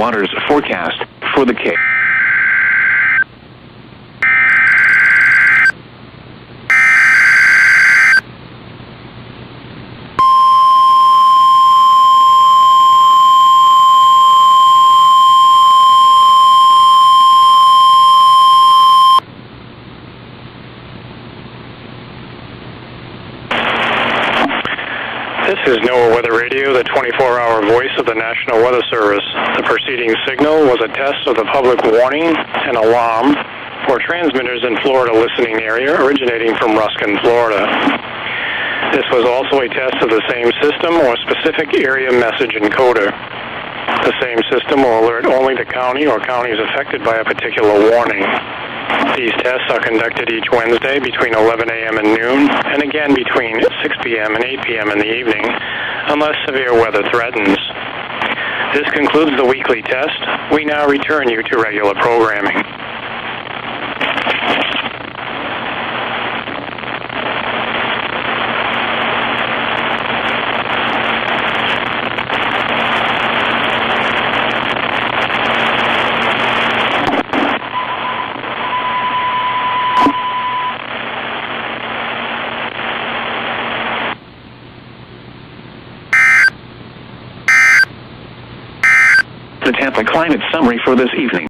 waters forecast for the Cape. This is NOAA Weather Radio, the 24-hour voice of the National Weather Service. The preceding signal was a test of the public warning and alarm for transmitters in Florida listening area originating from Ruskin, Florida. This was also a test of the same system or specific area message encoder. The same system will alert only the county or counties affected by a particular warning. These tests are conducted each Wednesday between 11 a.m. and noon, and again between 6 p.m. and 8 p.m. in the evening, unless severe weather threatens. This concludes the weekly test. We now return you to regular programming. The Tampa climate summary for this evening.